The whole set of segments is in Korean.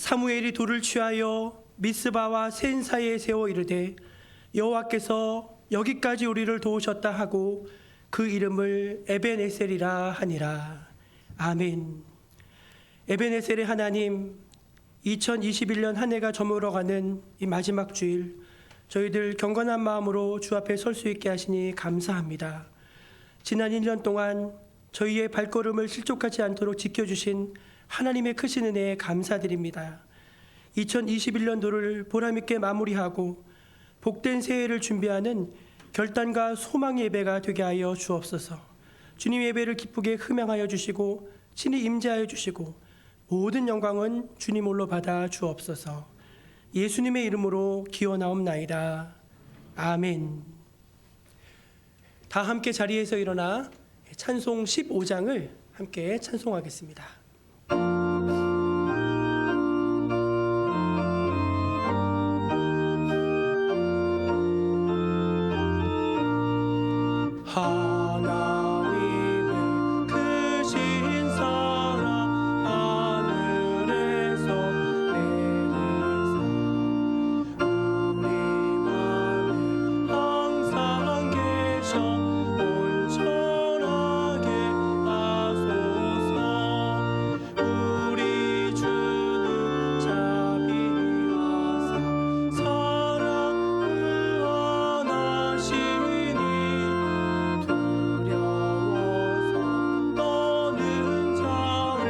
사무엘이 돌을 취하여 미스바와 센 사이에 세워 이르되 여호와께서 여기까지 우리를 도우셨다 하고 그 이름을 에벤에셀이라 하니라. 아멘. 에벤에셀의 하나님, 2021년 한 해가 저물어가는 이 마지막 주일, 저희들 경건한 마음으로 주 앞에 설 수 있게 하시니 감사합니다. 지난 1년 동안 저희의 발걸음을 실족하지 않도록 지켜주신 하나님의 크신 은혜에 감사드립니다. 2021년도를 보람있게 마무리하고 복된 새해를 준비하는 결단과 소망의 예배가 되게 하여 주옵소서. 주님 예배를 기쁘게 흠양하여 주시고 친히 임재하여 주시고 모든 영광은 주님 홀로 받아 주옵소서. 예수님의 이름으로 기원하옵나이다. 아멘. 다 함께 자리에서 일어나 찬송 15장을 함께 찬송하겠습니다. 하나님의 크신 사랑 하늘에서 내리사 우리 맘에 항상 계셔 온전하게 하소서. 우리 주는 자비하사 사랑 무한하시니 두려워서 떠는 자를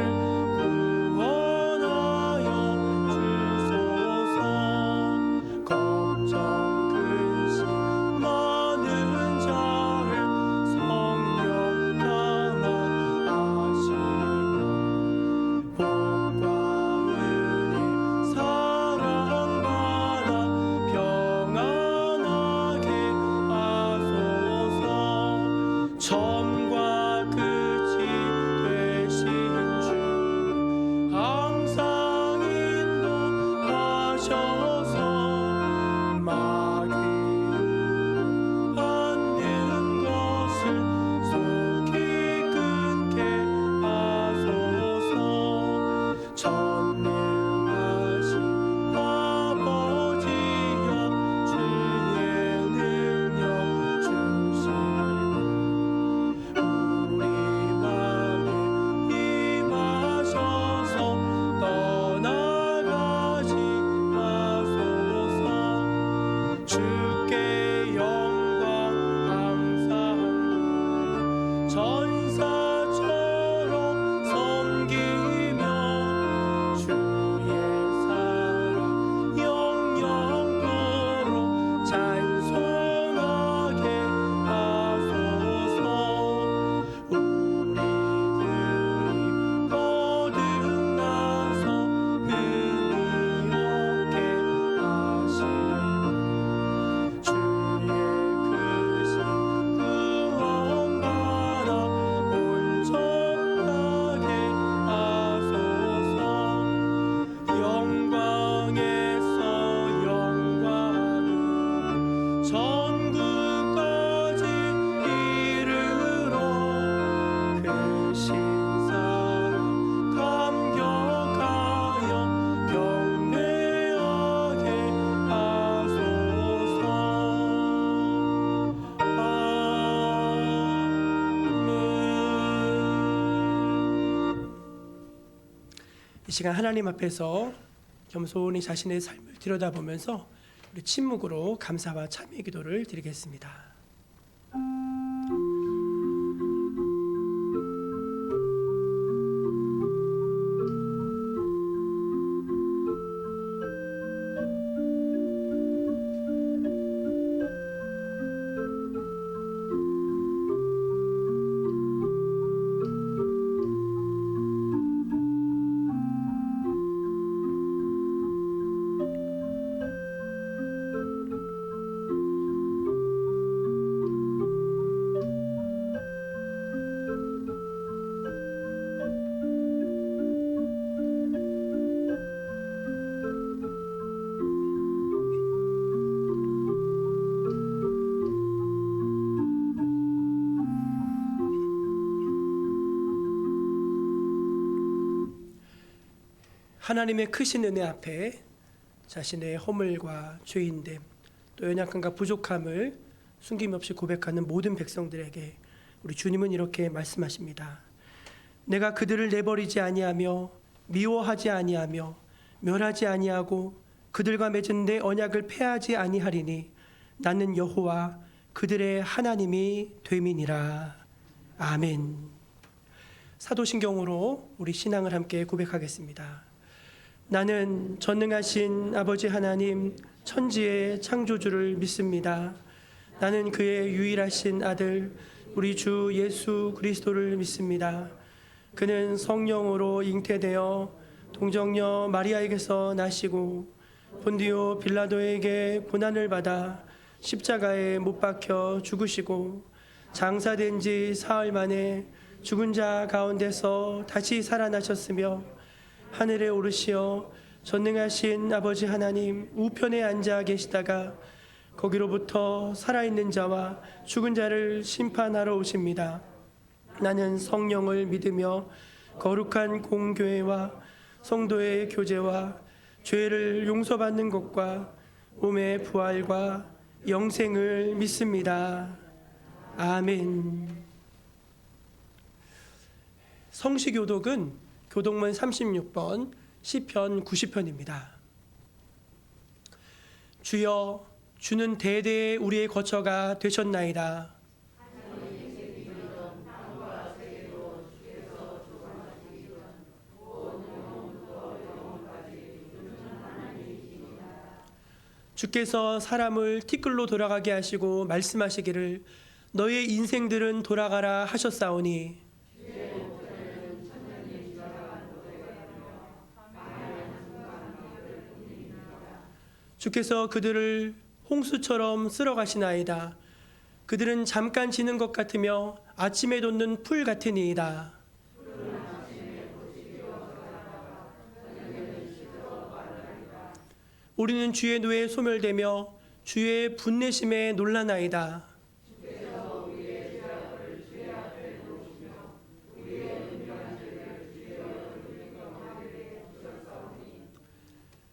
구원하여 주소서. 걱정 근심 많은 자를 성령 감화 하시며 복과 은혜 사랑받아 평안하게 하소서. 처음과 끝이 되신 주 항상 인도하셔서 마귀 받는 것을 속히 끊게 하소서. 전능하신 아버지여 주의 능력 주시고 우리 맘에 임하셔서 떠나가지 마소서. 주께 영광 항상 전사처럼 섬기며 주의 사랑 영영토록 찬송하게 하소서. 우리들이 거듭나서 흔히 얻게 하시고 주의 크신 구원받아 온전하게 하소서. 영광에서 영광으로 천국까지 이르러 크신 사랑 감격하여 경배하게 하소서. 아멘. 이 시간 하나님 앞에서 겸손히 자신의 삶을 들여다보면서 우리 침묵으로 감사와 참여 기도를 드리겠습니다. 하나님의 크신 은혜 앞에 자신의 허물과 죄인됨 또 연약함과 부족함을 숨김없이 고백하는 모든 백성들에게 우리 주님은 이렇게 말씀하십니다. 내가 그들을 내버리지 아니하며 미워하지 아니하며 멸하지 아니하고 그들과 맺은 내 언약을 폐하지 아니하리니 나는 여호와 그들의 하나님이 됨이니라. 아멘. 사도신경으로 우리 신앙을 함께 고백하겠습니다. 나는 전능하신 아버지 하나님 천지의 창조주를 믿습니다. 나는 그의 유일하신 아들 우리 주 예수 그리스도를 믿습니다. 그는 성령으로 잉태되어 동정녀 마리아에게서 나시고 본디오 빌라도에게 고난을 받아 십자가에 못 박혀 죽으시고 장사된 지 사흘 만에 죽은 자 가운데서 다시 살아나셨으며 하늘에 오르시어 전능하신 아버지 하나님 우편에 앉아 계시다가 거기로부터 살아있는 자와 죽은 자를 심판하러 오십니다. 나는 성령을 믿으며 거룩한 공교회와 성도의 교제와 죄를 용서받는 것과 몸의 부활과 영생을 믿습니다. 아멘. 성시교독은 교독문 36번 시편 90편입니다. 주여 주는 대대에 우리의 거처가 되셨나이다. 주께서 사람을 티끌로 돌아가게 하시고 말씀하시기를 너의 인생들은 돌아가라 하셨사오니 주께서 그들을 홍수처럼 쓸어가시나이다. 그들은 잠깐 지는 것 같으며 아침에 돋는 풀 같으니이다. 우리는 주의 노에 소멸되며 주의 분내심에 놀라나이다.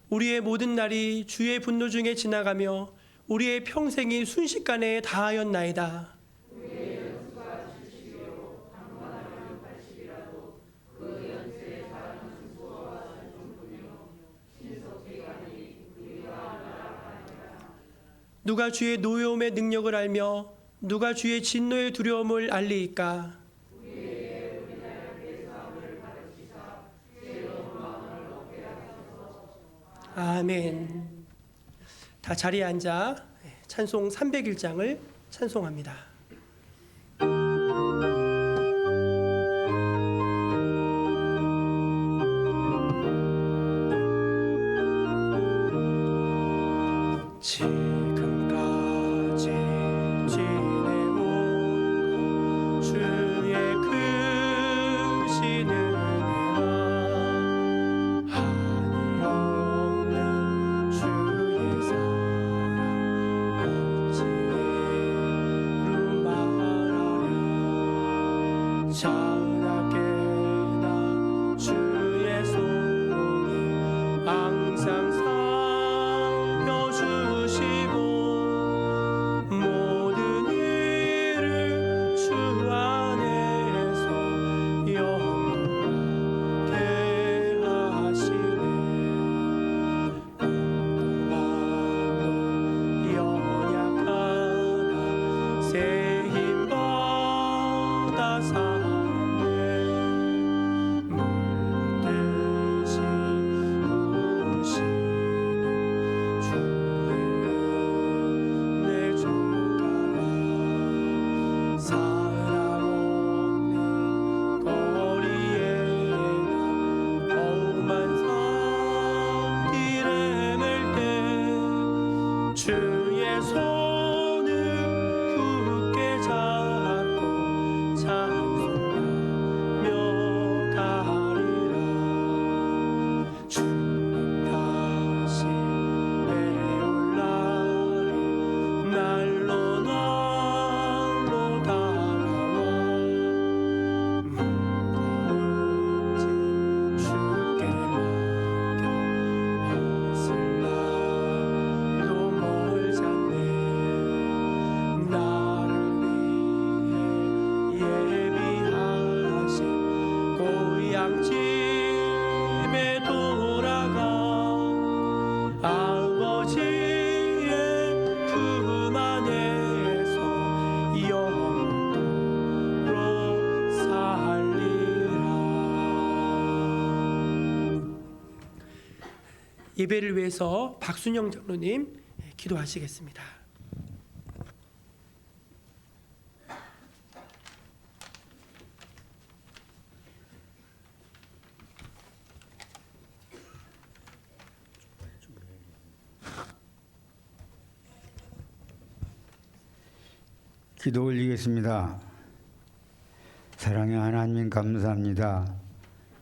우리의 모든 날이 주의 분노 중에 지나가며 우리의 평생이 순식간에 다하였나이다. 누가 주의 노여움의 능력을 알며 누가 주의 진노의 두려움을 알리이까? 아멘. 다 자리에 앉아 찬송 301장을 찬송합니다. 지금까지 지내온 주의 크신 은혜와 한이 없는 주의 사랑 어찌로 말하랴. 자나깨나 주의 손이 항상 살펴주시고 모든 일을 주 안에서 영원하게 하시네. 공동방도 연약하다 새 힘받아 사네. 예배를 위해서 박순영 장로님 기도하시겠습니다. 기도 올리겠습니다. 사랑의 하나님 감사합니다.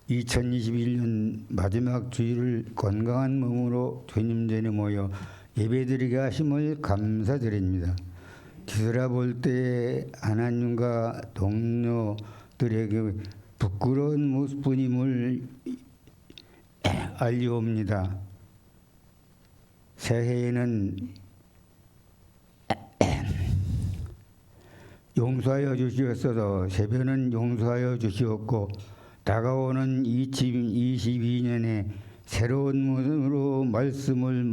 2021년 마지막 주일을 건강한 몸으로 주님 전에 모여 예배드리게 하심을 감사드립니다. 뒤돌아볼 때에 하나님과 동료들에게 부끄러운 모습뿐임을 알리옵니다. 새해에는 용서하여 주시옵소서. 새벽은 용서하여 주시옵고 다가오는 2022년에 새로운 모습으로 말씀을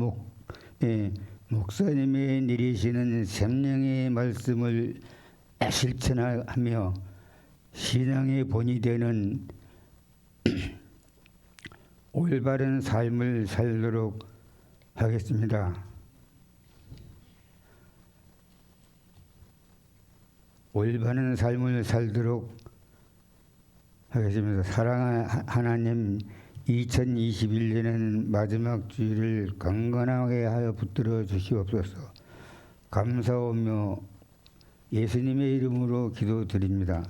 목사님의 내리시는 생명의 말씀을 실천하며 신앙의 본이 되는 올바른 삶을 살도록 하겠습니다. 올바른 삶을 살도록 하겠습니다. 사랑하는 하나님, 2021년은 마지막 주일을 강건하게 하여 붙들어 주시옵소서. 감사하며 예수님의 이름으로 기도드립니다.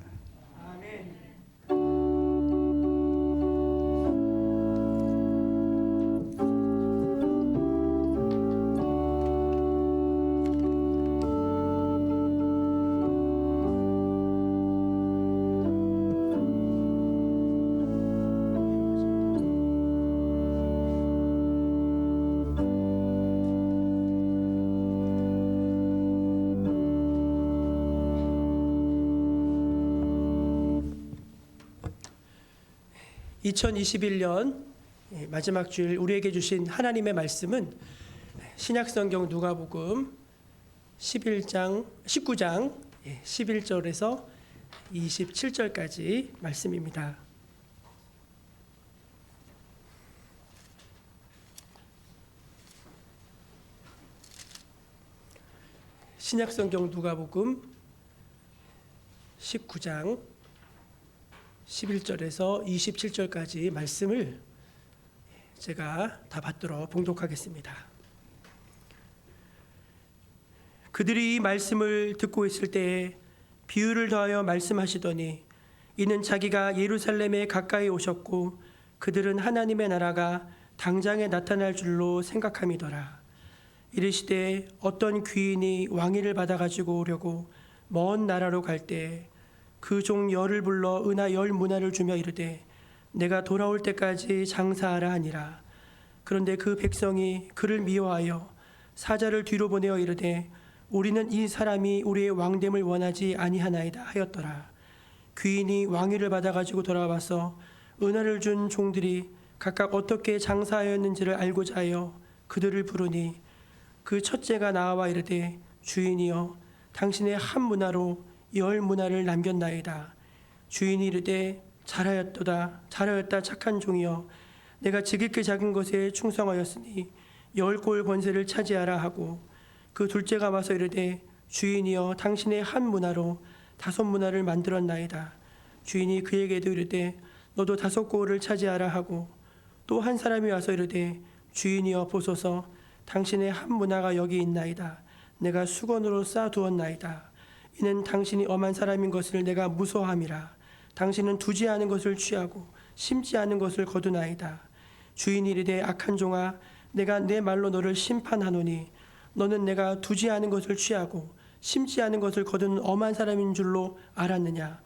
2021년 마지막 주일 우리에게 주신 하나님의 말씀은 신약성경 누가복음 19장 11절에서 27절까지 말씀입니다. 신약성경 누가복음 19장 11절에서 27절까지 말씀을 제가 다 받들어 봉독하겠습니다. 그들이 이 말씀을 듣고 있을 때에 비유를 더하여 말씀하시더니 이는 자기가 예루살렘에 가까이 오셨고 그들은 하나님의 나라가 당장에 나타날 줄로 생각함이더라. 이르시되 어떤 귀인이 왕위를 받아 가지고 오려고 먼 나라로 갈 때 그 종 열을 불러 은하 10문화를 주며 이르되 내가 돌아올 때까지 장사하라 하니라. 그런데 그 백성이 그를 미워하여 사자를 뒤로 보내어 이르되 우리는 이 사람이 우리의 왕됨을 원하지 아니하나이다 하였더라. 귀인이 왕위를 받아 가지고 돌아와서 은하를 준 종들이 각각 어떻게 장사하였는지를 알고자 하여 그들을 부르니 그 첫째가 나와 이르되 주인이여 당신의 한 문화로 10문화를 남겼나이다. 주인이 이르되 잘하였다 착한 종이여 내가 지극히 작은 것에 충성하였으니 10골 권세를 차지하라 하고 그 둘째가 와서 이르되 주인이여 당신의 한 문화로 5문화를 만들었나이다. 주인이 그에게도 이르되 너도 5골을 차지하라 하고 또 한 사람이 와서 이르되 주인이여 보소서 당신의 한 문화가 여기 있나이다. 내가 수건으로 쌓아두었나이다. 이는 당신이 엄한 사람인 것을 내가 무서워함이라. 당신은 두지 않은 것을 취하고 심지 않은 것을 거두나이다. 주인이 이르되 악한 종아 내가 내 말로 너를 심판하노니 너는 내가 두지 않은 것을 취하고 심지 않은 것을 거두는 엄한 사람인 줄로 알았느냐.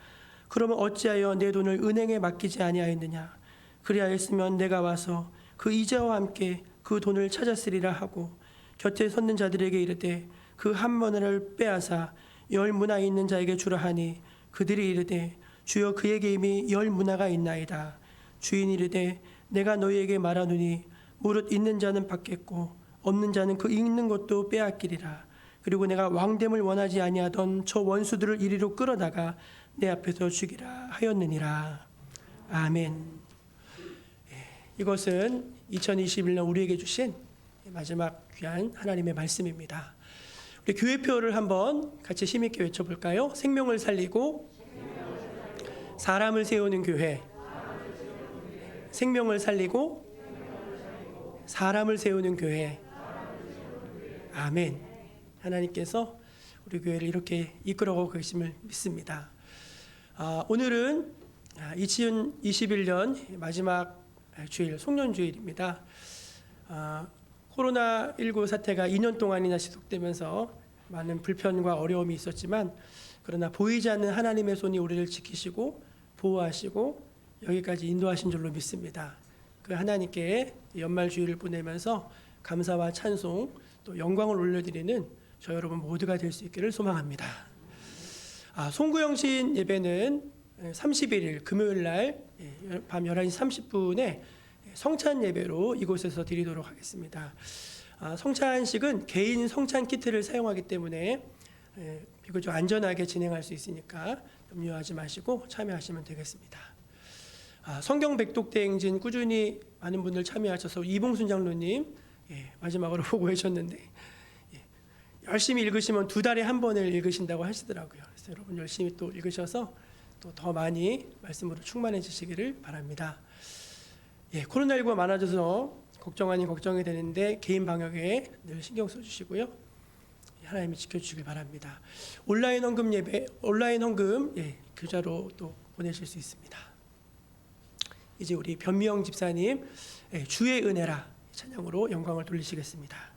그러면 어찌하여 내 돈을 은행에 맡기지 아니하였느냐. 그리하였으면 내가 와서 그 이자와 함께 그 돈을 찾았으리라 하고 곁에 섰는 자들에게 이르되 그 한 문화를 빼앗아 10문화 있는 자에게 주라 하니 그들이 이르되 주여 그에게 이미 10문화가 있나이다. 주인이 이르되 내가 너희에게 말하노니 무릇 있는 자는 받겠고 없는 자는 그 있는 것도 빼앗기리라. 그리고 내가 왕됨을 원하지 아니하던 저 원수들을 이리로 끌어다가 내 앞에서 죽이라 하였느니라. 아멘. 이것은 2021년 우리에게 주신 마지막 귀한 하나님의 말씀입니다. 우리 교회표를 한번 같이 힘있게 외쳐볼까요? 생명을 살리고 사람을 세우는 교회. 생명을 살리고 사람을 세우는 교회. 아멘. 하나님께서 우리 교회를 이렇게 이끌어가고 계심을 믿습니다. 오늘은 2021년 마지막 주일, 송년주일입니다. 코로나19 사태가 2년 동안이나 지속되면서 많은 불편과 어려움이 있었지만 그러나 보이지 않는 하나님의 손이 우리를 지키시고 보호하시고 여기까지 인도하신 줄로 믿습니다. 그 하나님께 연말 주일을 보내면서 감사와 찬송 또 영광을 올려드리는 저 여러분 모두가 될 수 있기를 소망합니다. 송구영신 예배는 31일 금요일 날 밤 11시 30분에 성찬 예배로 이곳에서 드리도록 하겠습니다. 성찬식은 개인 성찬 키트를 사용하기 때문에 비교적 안전하게 진행할 수 있으니까 염려하지 마시고 참여하시면 되겠습니다. 성경 백독대행진 꾸준히 많은 분들 참여하셔서 이봉순 장로님 마지막으로 보고 계셨는데 열심히 읽으시면 2달에 한 번을 읽으신다고 하시더라고요. 그래서 여러분 열심히 또 읽으셔서 또 더 많이 말씀으로 충만해지시기를 바랍니다. 코로나19가 많아져서 걱정 아닌 걱정이 되는데 개인 방역에 늘 신경 써주시고요. 하나님이 지켜주시길 바랍니다. 온라인 헌금 예배, 온라인 헌금 계좌로 또 보내실 수 있습니다. 이제 우리 변미영 집사님 주의 은혜라 찬양으로 영광을 돌리시겠습니다.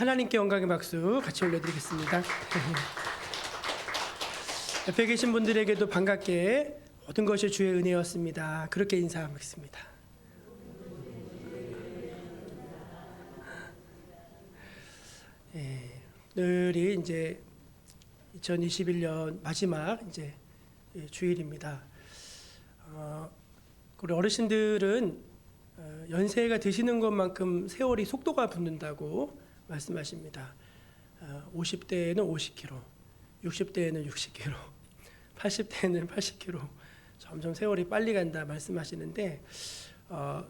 하나님께 영광의 박수 같이 올려드리겠습니다. 옆에 계신 분들에게도 반갑게 모든 것이 주의 은혜였습니다. 그렇게 인사하겠습니다. 오늘이 이제 2021년 마지막 이제 주일입니다. 우리 어르신들은 연세가 드시는 것만큼 세월이 속도가 붙는다고 말씀하십니다. 50대에는 50km, 60대에는 60km, 80대에는 80km, 점점 세월이 빨리 간다 말씀하시는데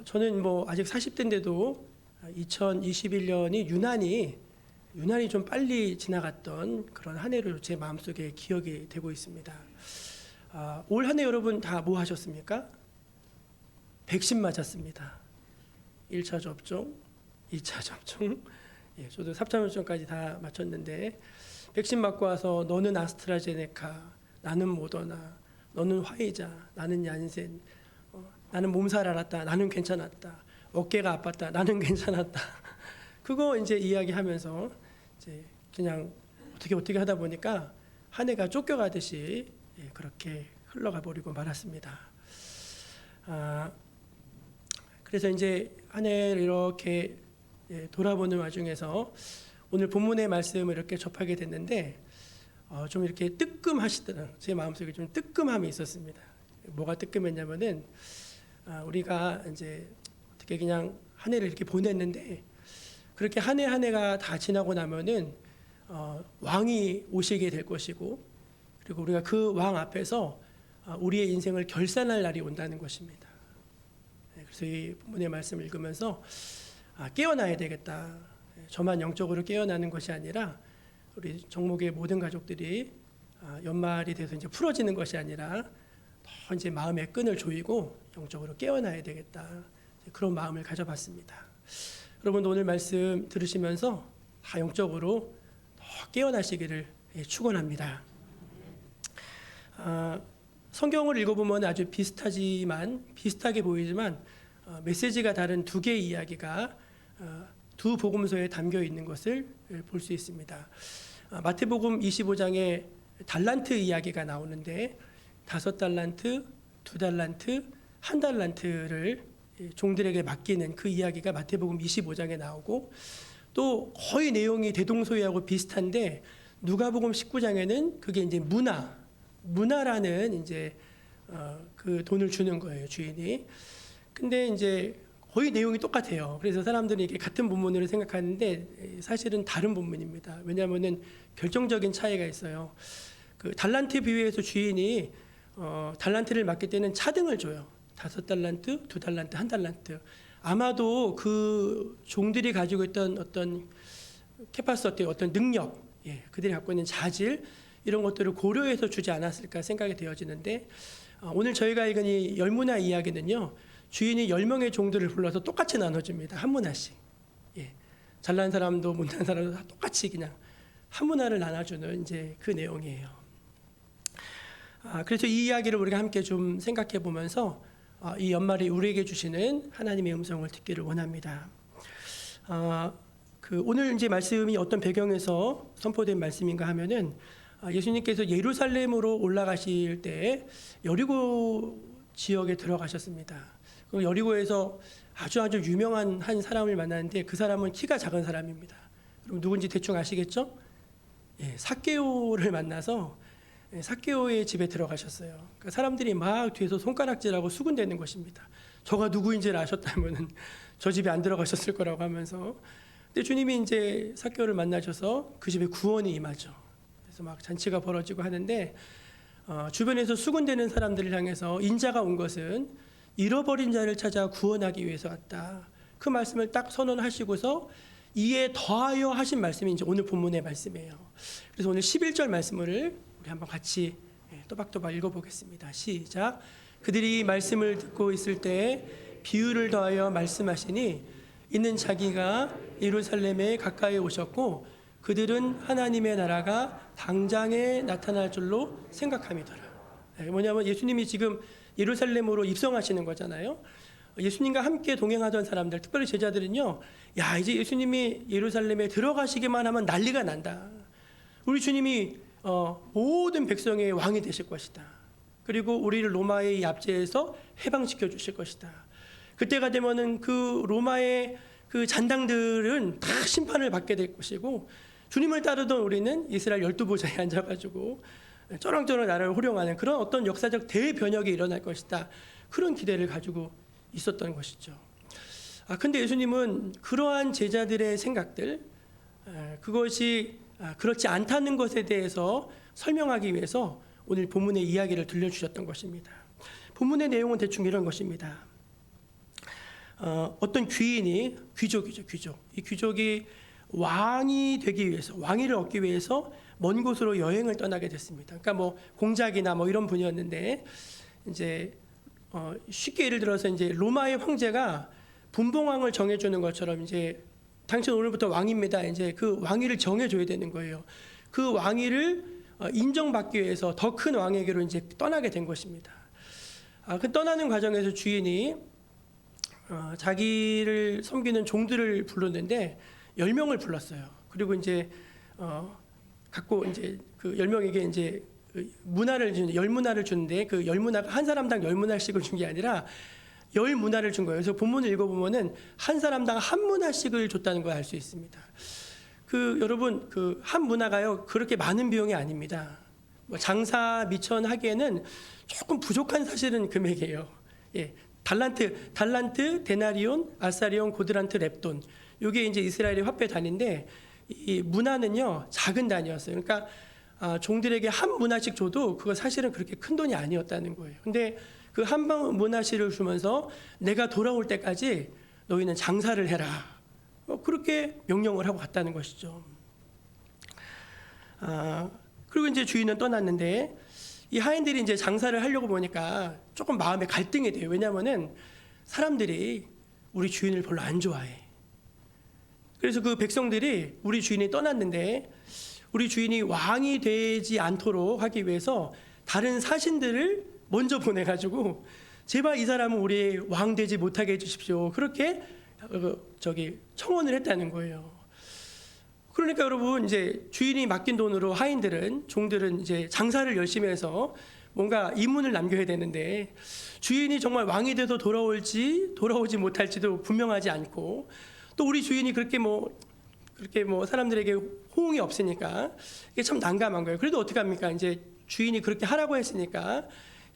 저는 뭐 아직 40대인데도 2021년이 유난히 좀 빨리 지나갔던 그런 한 해로 제 마음속에 기억이 되고 있습니다. 올 한 해 여러분 다 뭐 하셨습니까? 백신 맞았습니다. 1차 접종, 2차 접종, 저도 3차 접종까지 다 맞췄는데 백신 맞고 와서 너는 아스트라제네카, 나는 모더나, 너는 화이자, 나는 얀센, 나는 몸살 앓았다, 나는 괜찮았다, 어깨가 아팠다, 나는 괜찮았다. 그거 이제 이야기하면서 이제 그냥 어떻게 하다 보니까 한 해가 쫓겨가듯이 그렇게 흘러가 버리고 말았습니다. 그래서 이제 한 해를 이렇게 돌아보는 와중에서 오늘 본문의 말씀을 이렇게 접하게 됐는데 좀 이렇게 뜨끔하시더라고요. 제 마음속에 좀 뜨끔함이 있었습니다. 뭐가 뜨끔했냐면은 우리가 이제 어떻게 그냥 한 해를 이렇게 보냈는데 그렇게 한 해 한 해가 다 지나고 나면은 왕이 오시게 될 것이고 그리고 우리가 그 왕 앞에서 우리의 인생을 결산할 날이 온다는 것입니다. 그래서 이 본문의 말씀을 읽으면서 깨어나야 되겠다. 저만 영적으로 깨어나는 것이 아니라 우리 정목의 모든 가족들이 연말이 돼서 이제 풀어지는 것이 아니라 더 이제 마음의 끈을 조이고 영적으로 깨어나야 되겠다. 그런 마음을 가져봤습니다. 여러분 오늘 말씀 들으시면서 다 영적으로 더 깨어나시기를 축원합니다. 성경을 읽어보면 아주 비슷하게 보이지만 메시지가 다른 두 개의 이야기가 두 복음서에 담겨 있는 것을 볼 수 있습니다. 마태복음 25장에 달란트 이야기가 나오는데 5달란트, 2달란트, 1달란트를 종들에게 맡기는 그 이야기가 마태복음 25장에 나오고 또 거의 내용이 대동소이하고 비슷한데 누가복음 19장에는 그게 이제 문화라는 이제 그 돈을 주는 거예요, 주인이. 근데 이제 거의 내용이 똑같아요. 그래서 사람들이 이게 같은 본문으로 생각하는데 사실은 다른 본문입니다. 왜냐하면은 결정적인 차이가 있어요. 그 달란트 비유에서 주인이 달란트를 맡길 때는 차등을 줘요. 5달란트, 2달란트, 1달란트. 아마도 그 종들이 가지고 있던 어떤 캐파시티, 어떤 능력, 그들이 갖고 있는 자질 이런 것들을 고려해서 주지 않았을까 생각이 되어지는데 오늘 저희가 읽은 이 열문화 이야기는요. 주인이 10명의 종들을 불러서 똑같이 나눠줍니다. 한 문화씩. 잘난 사람도 못난 사람도 다 똑같이 그냥 한 문화를 나눠주는 이제 그 내용이에요. 그래서 이 이야기를 우리가 함께 좀 생각해 보면서 이 연말이 우리에게 주시는 하나님의 음성을 듣기를 원합니다. 그 오늘 이제 말씀이 어떤 배경에서 선포된 말씀인가 하면은 예수님께서 예루살렘으로 올라가실 때 여리고 지역에 들어가셨습니다. 그 여리고에서 아주 유명한 한 사람을 만났는데 그 사람은 키가 작은 사람입니다. 그럼 누군지 대충 아시겠죠? 삭개오를 만나서 삭개오의 집에 들어가셨어요. 그러니까 사람들이 막 뒤에서 손가락질하고 수군대는 것입니다. 저가 누구인지를 아셨다면은 저 집에 안 들어가셨을 거라고 하면서. 근데 주님이 이제 삭개오를 만나셔서 그 집에 구원이 임하죠. 그래서 막 잔치가 벌어지고 하는데 주변에서 수군대는 사람들을 향해서 인자가 온 것은 잃어버린 자를 찾아 구원하기 위해서 왔다. 그 말씀을 딱 선언하시고서 이에 더하여 하신 말씀이 이제 오늘 본문의 말씀이에요. 그래서 오늘 11절 말씀을 우리 한번 같이 또박또박 읽어보겠습니다. 시작. 그들이 말씀을 듣고 있을 때 비유를 더하여 말씀하시니 이는 자기가 예루살렘에 가까이 오셨고 그들은 하나님의 나라가 당장에 나타날 줄로 생각함이더라. 뭐냐면 예수님이 지금 예루살렘으로 입성하시는 거잖아요. 예수님과 함께 동행하던 사람들, 특별히 제자들은요, 야, 이제 예수님이 예루살렘에 들어가시기만 하면 난리가 난다. 우리 주님이 모든 백성의 왕이 되실 것이다. 그리고 우리를 로마의 압제에서 해방시켜 주실 것이다. 그때가 되면은 그 로마의 그 잔당들은 다 심판을 받게 될 것이고, 주님을 따르던 우리는 이스라엘 12보좌에 앉아가지고 쩌렁쩌렁 나라를 호령하는 그런 어떤 역사적 대변혁이 일어날 것이다. 그런 기대를 가지고 있었던 것이죠. 근데 예수님은 그러한 제자들의 생각들, 그것이 그렇지 않다는 것에 대해서 설명하기 위해서 오늘 본문의 이야기를 들려주셨던 것입니다. 본문의 내용은 대충 이런 것입니다. 어떤 귀인이, 귀족이죠, 귀족. 이 귀족이 왕이 되기 위해서, 왕위를 얻기 위해서 먼 곳으로 여행을 떠나게 됐습니다. 그러니까 뭐 공작이나 뭐 이런 분이었는데, 이제 쉽게 예를 들어서 이제 로마의 황제가 분봉왕을 정해주는 것처럼 이제 당신 오늘부터 왕입니다. 이제 그 왕위를 정해줘야 되는 거예요. 그 왕위를 인정받기 위해서 더 큰 왕에게로 이제 떠나게 된 것입니다. 그 떠나는 과정에서 주인이 자기를 섬기는 종들을 불렀는데 10명을 불렀어요. 그리고 이제 갖고 이제 그 10명에게 이제 문화를 주는, 10문화를 주는데 그 10문화가 한 사람당 10문화씩을 준 게 아니라 10문화를 준 거예요. 그래서 본문을 읽어보면은 한 사람당 한 문화씩을 줬다는 걸 알 수 있습니다. 여러분, 그 한 문화가요, 그렇게 많은 비용이 아닙니다. 뭐 장사 미천하기에는 조금 부족한 사실은 금액이에요. 예, 달란트, 데나리온, 아사리온, 고드란트, 렙돈. 이게 이제 이스라엘의 화폐 단위인데, 이 문화는요 작은 단위였어요. 그러니까 종들에게 한 문화씩 줘도 그거 사실은 그렇게 큰 돈이 아니었다는 거예요. 근데 그 한 문화씩을 주면서 내가 돌아올 때까지 너희는 장사를 해라. 그렇게 명령을 하고 갔다는 것이죠. 그리고 이제 주인은 떠났는데, 이 하인들이 이제 장사를 하려고 보니까 조금 마음에 갈등이 돼요. 왜냐하면은 사람들이 우리 주인을 별로 안 좋아해. 그래서 그 백성들이 우리 주인이 떠났는데 우리 주인이 왕이 되지 않도록 하기 위해서 다른 사신들을 먼저 보내가지고 제발 이 사람은 우리 왕 되지 못하게 해주십시오. 그렇게 청원을 했다는 거예요. 그러니까 여러분, 이제 주인이 맡긴 돈으로 종들은 이제 장사를 열심히 해서 뭔가 이문을 남겨야 되는데, 주인이 정말 왕이 돼서 돌아오지 못할지도 분명하지 않고, 또 우리 주인이 그렇게 뭐 사람들에게 호응이 없으니까 이게 참 난감한 거예요. 그래도 어떻게 합니까? 이제 주인이 그렇게 하라고 했으니까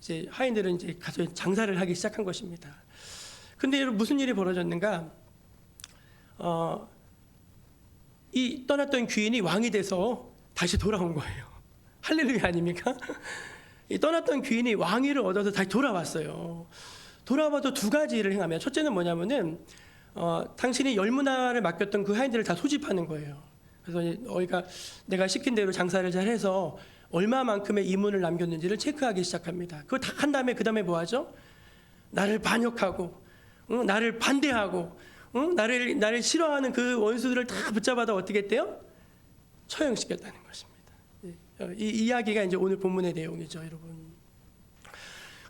이제 하인들은 이제 가서 장사를 하기 시작한 것입니다. 근데 여러분, 무슨 일이 벌어졌는가? 이 떠났던 귀인이 왕이 돼서 다시 돌아온 거예요. 할렐루야 아닙니까? 이 떠났던 귀인이 왕위를 얻어서 다시 돌아왔어요. 돌아와도 두 가지 일을 행하며, 첫째는 뭐냐면은 당신이 10문화를 맡겼던 그 하인들을 다 소집하는 거예요. 그래서 너희가 내가 시킨 대로 장사를 잘해서 얼마만큼의 이문을 남겼는지를 체크하기 시작합니다. 그거 다 한 다음에 그 다음에 뭐 하죠? 나를 반역하고, 나를 반대하고, 나를 싫어하는 그 원수들을 다 붙잡아다 어떻게 했대요? 처형시켰다는 것입니다. 이 이야기가 이제 오늘 본문의 내용이죠, 여러분.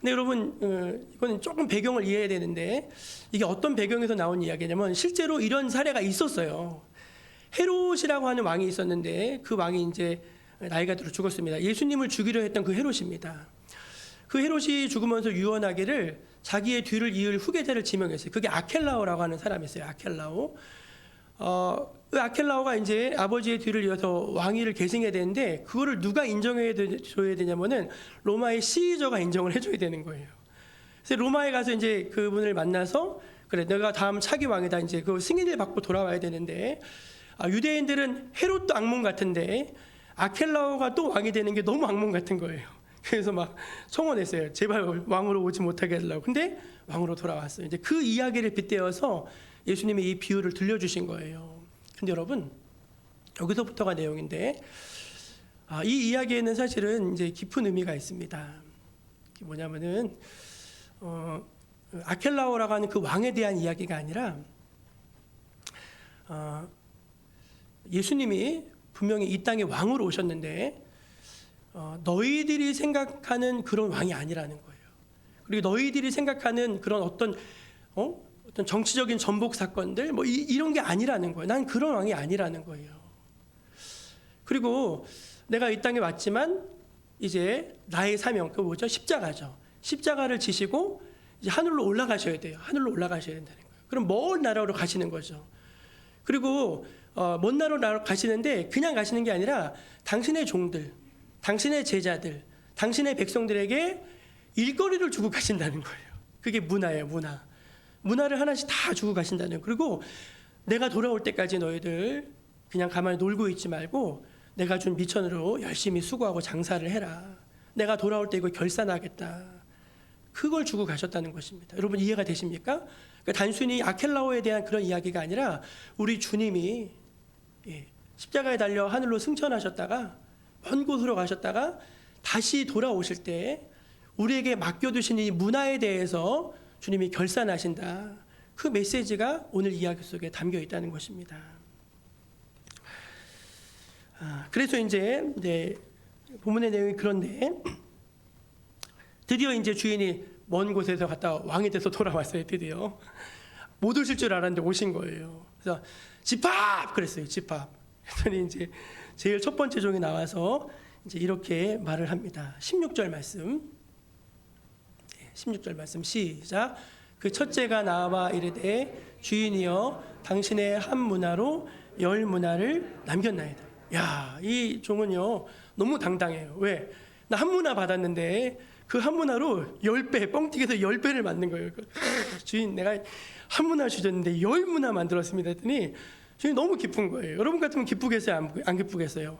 근데 여러분, 이거는 조금 배경을 이해해야 되는데, 이게 어떤 배경에서 나온 이야기냐면 실제로 이런 사례가 있었어요. 헤롯이라고 하는 왕이 있었는데, 그 왕이 이제 나이가 들어 죽었습니다. 예수님을 죽이려 했던 그 헤롯입니다. 그 헤롯이 죽으면서 유언하기를 자기의 뒤를 이을 후계자를 지명했어요. 그게 아켈라오라고 하는 사람이었어요. 아켈라오. 그 아켈라오가 이제 아버지의 뒤를 이어서 왕위를 계승해야 되는데, 그거를 누가 인정해 줘야 되냐면은 로마의 시저가 인정을 해줘야 되는 거예요. 그래서 로마에 가서 이제 그분을 만나서, 그래, 내가 다음 차기 왕이다. 이제 그 승인을 받고 돌아와야 되는데, 유대인들은 헤롯도 악몽 같은데 아켈라오가 또 왕이 되는 게 너무 악몽 같은 거예요. 그래서 막 청원했어요. 제발 왕으로 오지 못하게 해달라고. 근데 왕으로 돌아왔어요. 이제 그 이야기를 빗대어서 예수님이 이 비유를 들려주신 거예요. 근데 여러분, 여기서부터가 내용인데, 이 이야기에는 사실은 이제 깊은 의미가 있습니다. 그게 뭐냐면은 아켈라오라고 하는 그 왕에 대한 이야기가 아니라, 예수님이 분명히 이 땅에 왕으로 오셨는데 너희들이 생각하는 그런 왕이 아니라는 거예요. 그리고 너희들이 생각하는 그런 어떤 어떤 정치적인 전복 사건들 뭐 이런 게 아니라는 거예요. 난 그런 왕이 아니라는 거예요. 그리고 내가 이 땅에 왔지만 이제 나의 사명 그 뭐죠? 십자가죠. 십자가를 지시고 이제 하늘로 올라가셔야 돼요. 하늘로 올라가셔야 된다는 거예요. 그럼 먼 나라로 가시는 거죠. 그리고 먼 나라로 가시는데 그냥 가시는 게 아니라 당신의 종들, 당신의 제자들, 당신의 백성들에게 일거리를 주고 가신다는 거예요. 그게 문화예요, 문화. 문화를 하나씩 다 주고 가신다는 거예요. 그리고 내가 돌아올 때까지 너희들 그냥 가만히 놀고 있지 말고 내가 준 미천으로 열심히 수고하고 장사를 해라. 내가 돌아올 때 이거 결산하겠다. 그걸 주고 가셨다는 것입니다. 여러분 이해가 되십니까? 그러니까 단순히 아켈라오에 대한 그런 이야기가 아니라 우리 주님이 십자가에 달려 하늘로 승천하셨다가 먼 곳으로 가셨다가 다시 돌아오실 때 우리에게 맡겨두신 이 문화에 대해서 주님이 결산하신다. 그 메시지가 오늘 이야기 속에 담겨 있다는 것입니다. 그래서 이제 본문의 내용이 그런데 드디어 이제 주인이 먼 곳에서 갔다 왕이 돼서 돌아왔어요. 드디어 못 오실 줄 알았는데 오신 거예요. 그래서 집합 그랬어요. 집합. 그랬더니 이제 제일 첫 번째 종이 나와서 이제 이렇게 말을 합니다. 16절 말씀. 16절 말씀 시작. 그 첫째가 나와 이르되 주인이여 당신의 한 문화로 10문화를 남겼나이다. 야, 이 종은요 너무 당당해요. 왜? 나 한 문화 받았는데 그 한 문화로 10배 뻥튀기해서 10배를 만든 거예요. 주인 내가 한 문화 주셨는데 10문화 만들었습니다 했더니 주인 너무 기쁜 거예요. 여러분 같으면 기쁘겠어요? 안 기쁘겠어요?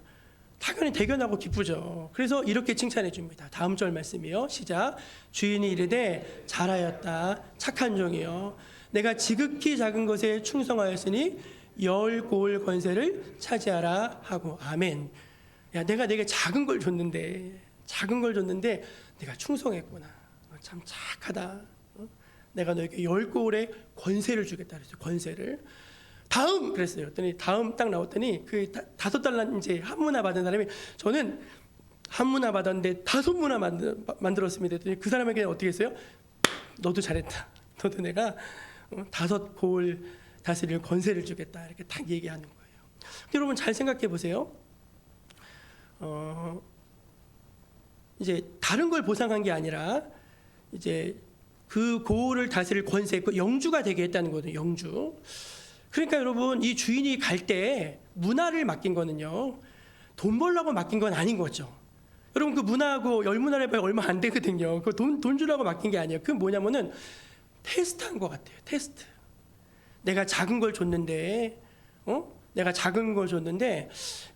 당연히 대견하고 기쁘죠. 그래서 이렇게 칭찬해 줍니다. 다음 절 말씀이요. 시작. 주인이 이르되 잘하였다 착한 종이요 내가 지극히 작은 것에 충성하였으니 10고을 권세를 차지하라 하고 아멘. 야 내가 내게 작은 걸 줬는데 내가 충성했구나. 참 착하다. 내가 너에게 10고을의 권세를 주겠다 그랬어요. 권세를. 다음 그랬어요. 그랬더니 다음 딱 나왔더니 그 5달러 이제 한 문화 받은 사람이 저는 한 문화 받았는데 5문화 만들었습니다. 그랬더니 그 사람에게 어떻게 했어요? 너도 잘했다. 너도 내가 5고을 다스릴 권세를 주겠다. 이렇게 딱 얘기하는 거예요. 여러분 잘 생각해 보세요. 이제 다른 걸 보상한 게 아니라 이제 그 고을을 다스릴 권세, 그 영주가 되게 했다는 거거든요. 영주. 그러니까 여러분 이 주인이 갈 때 문화를 맡긴 거는요 돈 벌려고 맡긴 건 아닌 거죠. 여러분 그 문화하고 10문화를 해봐야 얼마 안 되거든요. 그 돈 주려고 맡긴 게 아니에요. 그 뭐냐면은 테스트한 것 같아요. 테스트. 내가 작은 걸 줬는데 내가 작은 걸 줬는데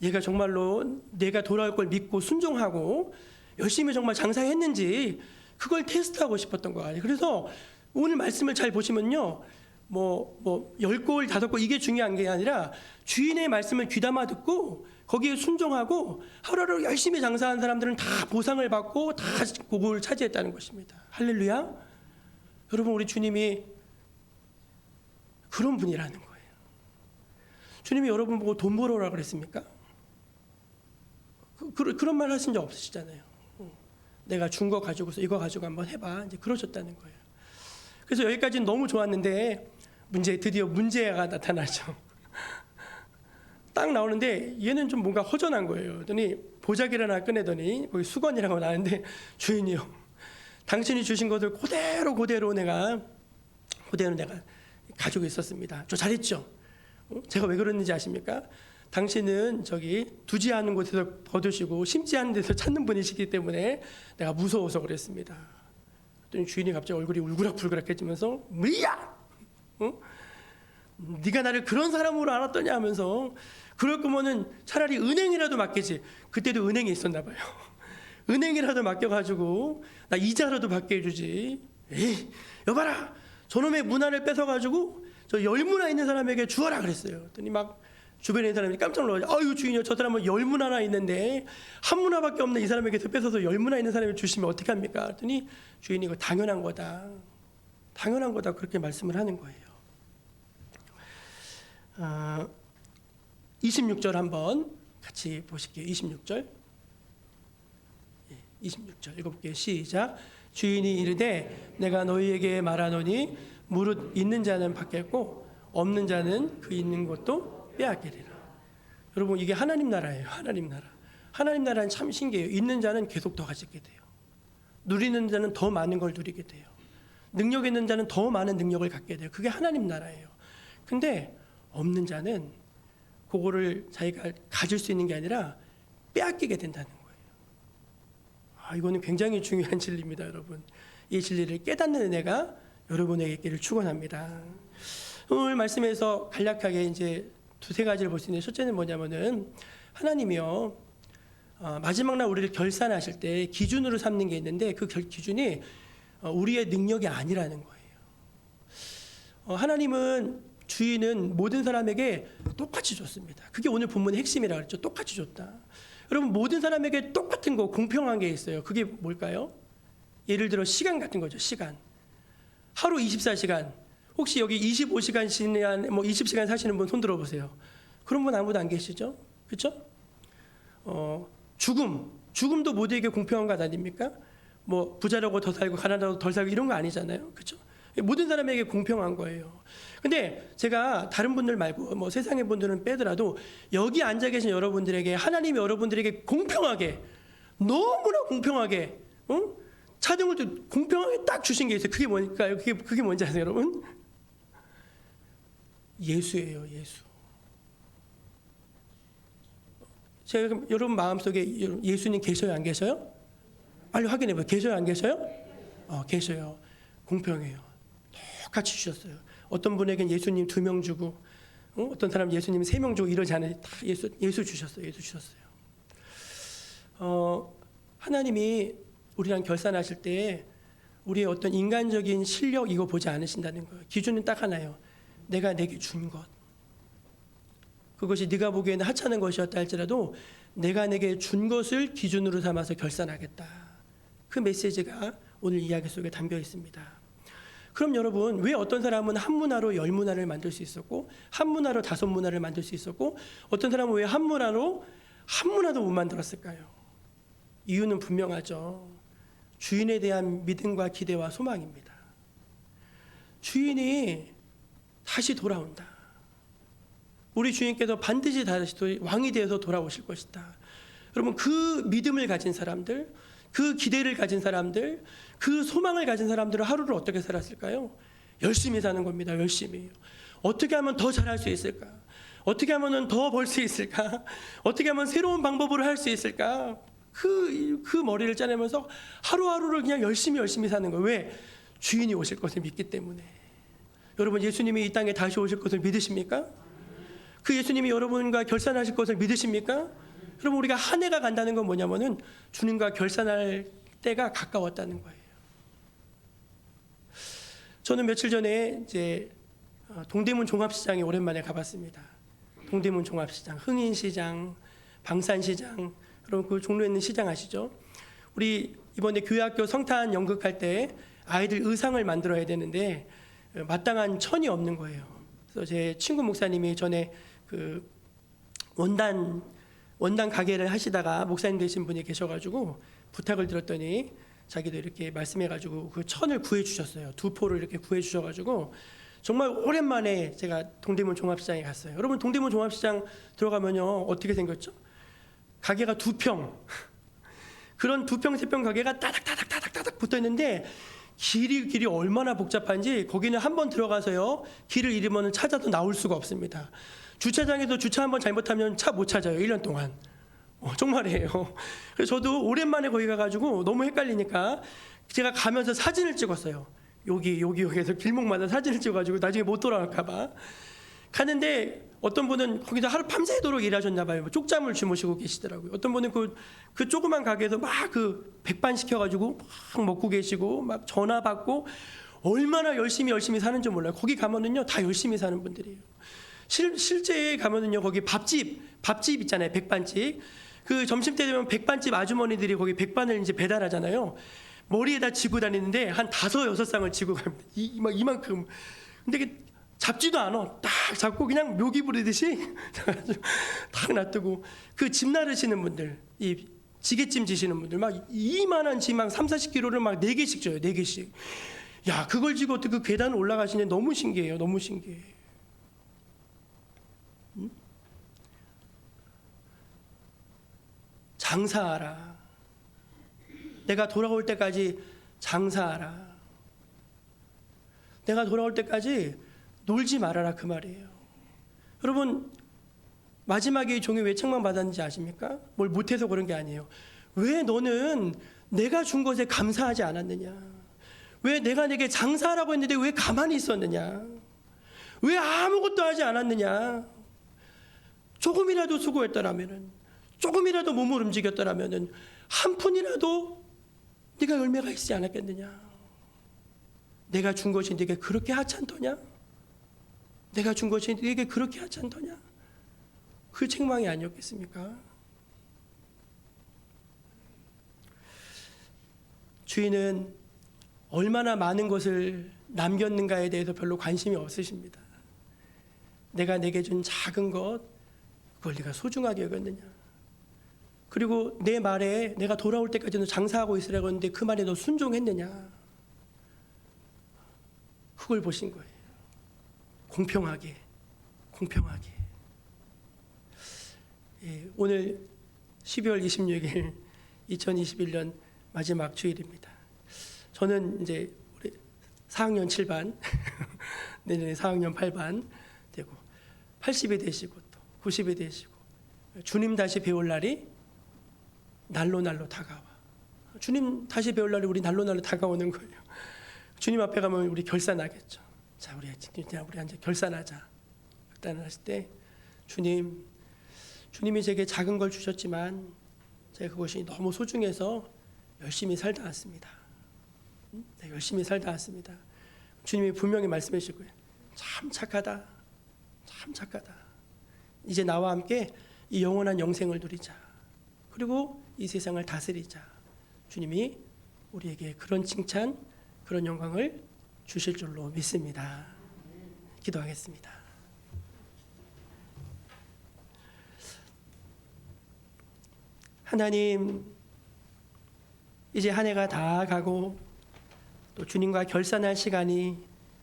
얘가 정말로 내가 돌아올 걸 믿고 순종하고 열심히 정말 장사했는지 그걸 테스트하고 싶었던 거 같아요. 그래서 오늘 말씀을 잘 보시면요 뭐 10골 5골 이게 중요한 게 아니라 주인의 말씀을 귀담아 듣고 거기에 순종하고 하루하루 열심히 장사한 사람들은 다 보상을 받고 다 고국을 차지했다는 것입니다. 할렐루야. 여러분 우리 주님이 그런 분이라는 거예요. 주님이 여러분 보고 돈 벌어라 그랬습니까? 그런 말 하신 적 없으시잖아요. 내가 준 거 가지고서 이거 가지고 한번 해봐. 이제 그러셨다는 거예요. 그래서 여기까지는 너무 좋았는데 드디어 문제가 나타나죠. 딱 나오는데 얘는 좀 뭔가 허전한 거예요. 그랬더니 보자기를 하나 꺼내더니 거기 수건이라고 나왔는데 주인이요. 당신이 주신 것을 그대로 내가 가지고 있었습니다. 저 잘했죠? 제가 왜 그랬는지 아십니까? 당신은 저기 두지 않은 곳에서 거두시고 심지 않은 데서 찾는 분이시기 때문에 내가 무서워서 그랬습니다. 그랬더니 주인이 갑자기 얼굴이 울그락불그락해지면서 뭐야? 네가 나를 그런 사람으로 알았더냐 하면서 그럴 거면은 차라리 은행이라도 맡기지. 그때도 은행에 있었나 봐요. 은행이라도 맡겨가지고 나 이자라도 받게 해주지. 에이 여봐라 저놈의 문화를 뺏어가지고 저 10문화 있는 사람에게 주어라 그랬어요. 그랬더니 막 주변에 있는 사람이 깜짝 놀라서 아유 주인이요 저 사람은 10문화나 있는데 한 문화밖에 없는 이 사람에게서 뺏어서 10문화 있는 사람에게 주시면 어떻게 합니까? 그랬더니 주인이 이거 당연한 거다 그렇게 말씀을 하는 거예요. 26절 한번 같이 보실게요. 26절 26절 읽어볼게요. 시작. 주인이 이르되 내가 너희에게 말하노니 무릇 있는 자는 받겠고 없는 자는 그 있는 것도 빼앗기리라. 여러분 이게 하나님 나라예요. 하나님 나라. 하나님 나라는 참 신기해요. 있는 자는 계속 더 가지게 돼요. 누리는 자는 더 많은 걸 누리게 돼요. 능력 있는 자는 더 많은 능력을 갖게 돼요. 그게 하나님 나라예요. 근데 없는 자는 그거를 자기가 가질 수 있는 게 아니라 빼앗기게 된다는 거예요. 이거는 굉장히 중요한 진리입니다, 여러분. 이 진리를 깨닫는 은혜가 여러분에게 있기를 축원합니다. 오늘 말씀에서 간략하게 이제 두세 가지를 볼 수 있는데, 첫째는 뭐냐면은 하나님이요 마지막 날 우리를 결산하실 때 기준으로 삼는 게 있는데 그 기준이 우리의 능력이 아니라는 거예요. 하나님은 주인은 모든 사람에게 똑같이 줬습니다. 그게 오늘 본문의 핵심이라고 그랬죠. 똑같이 줬다. 여러분 모든 사람에게 똑같은 거 공평한 게 있어요. 그게 뭘까요? 예를 들어 시간 같은 거죠. 시간. 하루 24시간. 혹시 여기 25시간, 뭐 20시간 사시는 분 손 들어보세요. 그런 분 아무도 안 계시죠? 그렇죠? 죽음도 모두에게 공평한 것 아닙니까? 뭐 부자라고 더 살고 가난하고 덜 살고 이런 거 아니잖아요. 그렇죠? 모든 사람에게 공평한 거예요. 근데 제가 다른 분들 말고 뭐 세상의 분들은 빼더라도 여기 앉아 계신 여러분들에게 하나님이 여러분들에게 공평하게 너무나 공평하게 차등을 공평하게 딱 주신 게 있어요. 그게 뭘까요? 그게 뭔지 아세요, 여러분? 예수예요, 예수. 제가 여러분 마음속에 예수님 계셔요, 안 계셔요? 빨리 확인해 봐요. 계셔요, 안 계셔요? 계셔요. 공평해요. 똑같이 주셨어요. 어떤 분에겐 예수님 2명 주고, 어떤 사람 예수님 3명 주고 이러지 않아요. 다 예수 주셨어요. 예수 주셨어요. 하나님이 우리랑 결산하실 때 우리의 어떤 인간적인 실력 이거 보지 않으신다는 거예요. 기준은 딱 하나예요. 내가 내게 준 것. 그것이 네가 보기에는 하찮은 것이었다 할지라도 내가 내게 준 것을 기준으로 삼아서 결산하겠다. 그 메시지가 오늘 이야기 속에 담겨 있습니다. 그럼 여러분 왜 어떤 사람은 한 문화로 10문화를 만들 수 있었고 한 문화로 5문화를 만들 수 있었고 어떤 사람은 왜 한 문화로 한 문화도 못 만들었을까요? 이유는 분명하죠. 주인에 대한 믿음과 기대와 소망입니다. 주인이 다시 돌아온다. 우리 주인께서 반드시 다시 왕이 되어서 돌아오실 것이다. 여러분 그 믿음을 가진 사람들, 그 기대를 가진 사람들, 그 소망을 가진 사람들은 하루를 어떻게 살았을까요? 열심히 사는 겁니다. 열심히. 어떻게 하면 더 잘할 수 있을까? 어떻게 하면 더 벌 수 있을까? 어떻게 하면 새로운 방법으로 할 수 있을까? 그 머리를 짜내면서 하루하루를 그냥 열심히 사는 거예요. 왜? 주인이 오실 것을 믿기 때문에. 여러분 예수님이 이 땅에 다시 오실 것을 믿으십니까? 그 예수님이 여러분과 결산하실 것을 믿으십니까? 여러분 우리가 한 해가 간다는 건 뭐냐면은 주님과 결산할 때가 가까웠다는 거예요. 저는 며칠 전에 이제 동대문 종합시장에 오랜만에 가봤습니다. 동대문 종합시장, 흥인시장, 방산시장, 여러분 그 종로에 있는 시장 아시죠? 우리 이번에 교회학교 성탄 연극할 때 아이들 의상을 만들어야 되는데 마땅한 천이 없는 거예요. 그래서 제 친구 목사님이 전에 그 원단 가게를 하시다가 목사님 되신 분이 계셔가지고 부탁을 드렸더니 자기도 이렇게 말씀해가지고 그 천을 구해주셨어요. 2포를 이렇게 구해주셔가지고 정말 오랜만에 제가 동대문 종합시장에 갔어요. 여러분 동대문 종합시장 들어가면요 어떻게 생겼죠? 가게가 2평 그런 2평 3평 가게가 따닥따닥 붙어 있는데 길이 얼마나 복잡한지 거기는 한번 들어가서요 길을 잃으면 찾아도 나올 수가 없습니다. 주차장에도 주차 한번 잘못하면 차 못 찾아요. 1년 동안. 정말이에요. 그래서 저도 오랜만에 거기 가가지고 너무 헷갈리니까 제가 가면서 사진을 찍었어요. 여기에서 길목마다 사진을 찍어가지고 나중에 못 돌아갈까 봐. 가는데 어떤 분은 거기서 하루 밤새도록 일하셨나 봐요. 쪽잠을 주무시고 계시더라고요. 어떤 분은 그 조그만 가게에서 막 그 백반 시켜가지고 막 먹고 계시고 막 전화 받고 얼마나 열심히 사는지 몰라요. 거기 가면은요 다 열심히 사는 분들이에요. 실제 가면은요 거기 밥집 있잖아요. 백반집. 그 점심때 되면 백반집 아주머니들이 거기 백반을 이제 배달하잖아요. 머리에다 지고 다니는데 한 5-6쌍을 지고 갑니다. 이만큼. 근데 이게 잡지도 않아. 딱 잡고 그냥 묘기 부리듯이 딱 놔두고 그 집 나르시는 분들, 이 지게찜 지시는 분들 막 이만한 짐 막 30-40kg를 막 4개씩 줘요. 4개씩. 야, 그걸 지고 어떻게 그 계단을 올라가시냐. 너무 신기해요. 너무 신기해. 장사하라. 내가 돌아올 때까지 장사하라. 내가 돌아올 때까지 놀지 말아라, 그 말이에요. 여러분, 마지막에 이 종이 왜 책망받았는지 아십니까? 뭘 못해서 그런 게 아니에요. 왜 너는 내가 준 것에 감사하지 않았느냐? 왜 내가 내게 장사하라고 했는데 왜 가만히 있었느냐? 왜 아무것도 하지 않았느냐? 조금이라도 수고했더라면은, 조금이라도 몸을 움직였더라면은 한 푼이라도 네가 열매가 있지 않았겠느냐? 내가 준 것이 네게 그렇게 하찮더냐? 내가 준 것이 네게 그렇게 하찮더냐? 그 책망이 아니었겠습니까? 주인은 얼마나 많은 것을 남겼는가에 대해서 별로 관심이 없으십니다. 내가 내게 준 작은 것, 그걸 네가 소중하게 여겼느냐? 그리고 내 말에 내가 돌아올 때까지 너 장사하고 있으라고 했는데 그 말에 너 순종했느냐? 그걸 보신 거예요. 공평하게, 공평하게. 예, 오늘 12월 26일 2021년 마지막 주일입니다. 저는 이제 우리 4학년 7반, 내년에 4학년 8반 되고 80이 되시고 또 90이 되시고 주님 다시 배울 날이 날로 다가와. 주님 다시 배울 날이 우리 날로 다가오는 거예요. 주님 앞에 가면 우리 결산하겠죠. 자, 우리 이제 결산하자. 결산하실 때 주님이 제게 작은 걸 주셨지만 제가 그것이 너무 소중해서 열심히 살다 왔습니다. 네, 열심히 살다 왔습니다. 주님이 분명히 말씀해 주실 거예요. 참 착하다. 참 착하다. 이제 나와 함께 이 영원한 영생을 누리자. 그리고 이 세상을 다스리자. 주님이 우리에게 그런 칭찬, 그런 영광을 주실 줄로 믿습니다. 기도하겠습니다. 하나님, 이제 한 해가 다 가고 또 주님과 결산할 시간이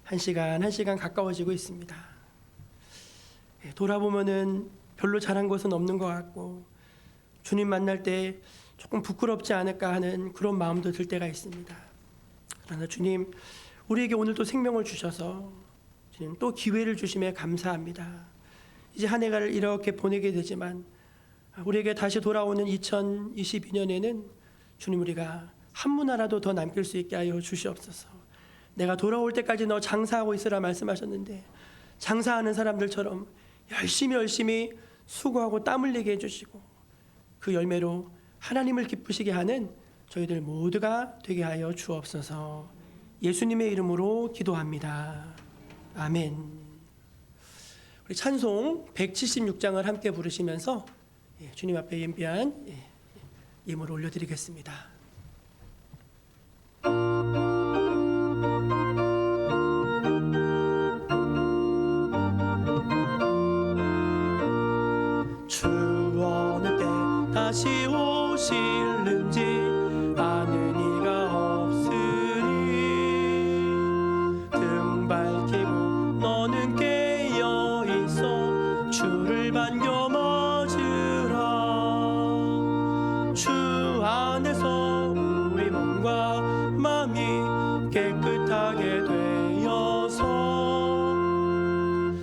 한 시간 가까워지고 있습니다. 돌아보면은 별로 잘한 것은 없는 것 같고 주님 만날 때 조금 부끄럽지 않을까 하는 그런 마음도 들 때가 있습니다. 그러나 주님, 우리에게 오늘 또 생명을 주셔서 주님 또 기회를 주심에 감사합니다. 이제 한 해를 이렇게 보내게 되지만 우리에게 다시 돌아오는 2022년에는 주님, 우리가 한 문화라도 더 남길 수 있게 하여 주시옵소서. 내가 돌아올 때까지 너 장사하고 있으라 말씀하셨는데 장사하는 사람들처럼 열심히 수고하고 땀 흘리게 해주시고 그 열매로 하나님을 기쁘시게 하는 저희들 모두가 되게 하여 주옵소서. 예수님의 이름으로 기도합니다. 아멘. 우리 찬송 176장을 함께 부르시면서 주님 앞에 예비한 예물을 올려드리겠습니다. 주 어느 때 다시 오실는지 아는 이가 없으니 등 밝히고 너는 깨어 있어 주를 반겨 맞으라. 주 안에서 우리 몸과 마음이 깨끗하게 되어서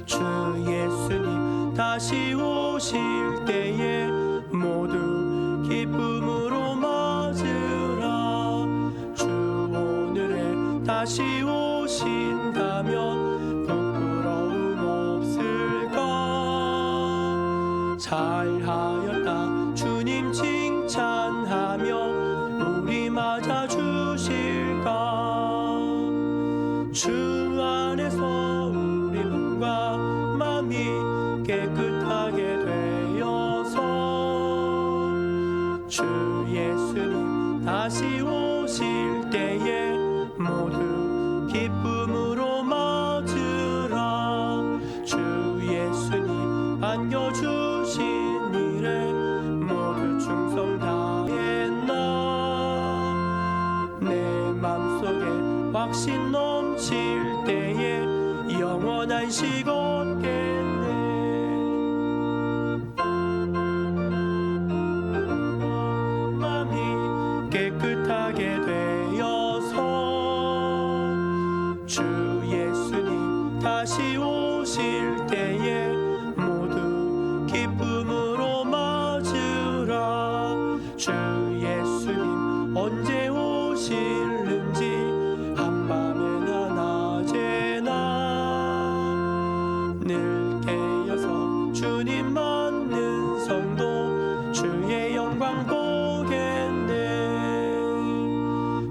주 예수님 다시 오실 때에 모두 기쁨으로 맞으라. 주 오늘에 다시 오신다면 부끄러움 없을까. 잘하였다 주님 칭찬하며 우리 맞아주실까. 주 안에서 우리 몸과 마음이 깨끗하게 되어서 주 예수님 다시 오실 때에 모두 기쁨으로 맞으라. 주 예수님 안겨주신 일에 모두 충성 다했나. 내 맘속에 확신 안식 얻겠네. 마음이 깨끗하게 되어서 주 예수님 다시 오실 때에 모두 기쁨으로 맞으라. 주 예수님 언제 오실는지 한밤에나 낮에나 늘 깨어서 주님 맞는 성도 주의 영광 보겠네.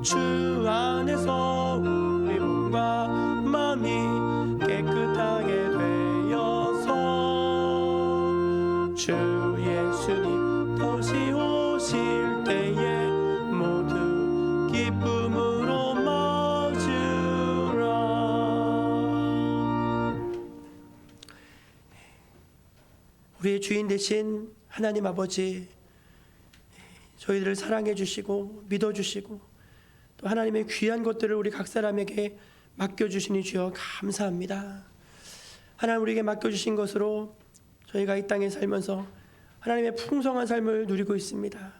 주 안에서 우리 몸과 마음이 깨끗하게 되어서 주 예수님 다시 오실 때에 모두 기쁨으로 맞으라. 우리의 주인 되신 하나님 아버지, 저희들을 사랑해 주시고 믿어 주시고 또 하나님의 귀한 것들을 우리 각 사람에게 맡겨주시니 주여 감사합니다. 하나님 우리에게 맡겨주신 것으로 저희가 이 땅에 살면서 하나님의 풍성한 삶을 누리고 있습니다.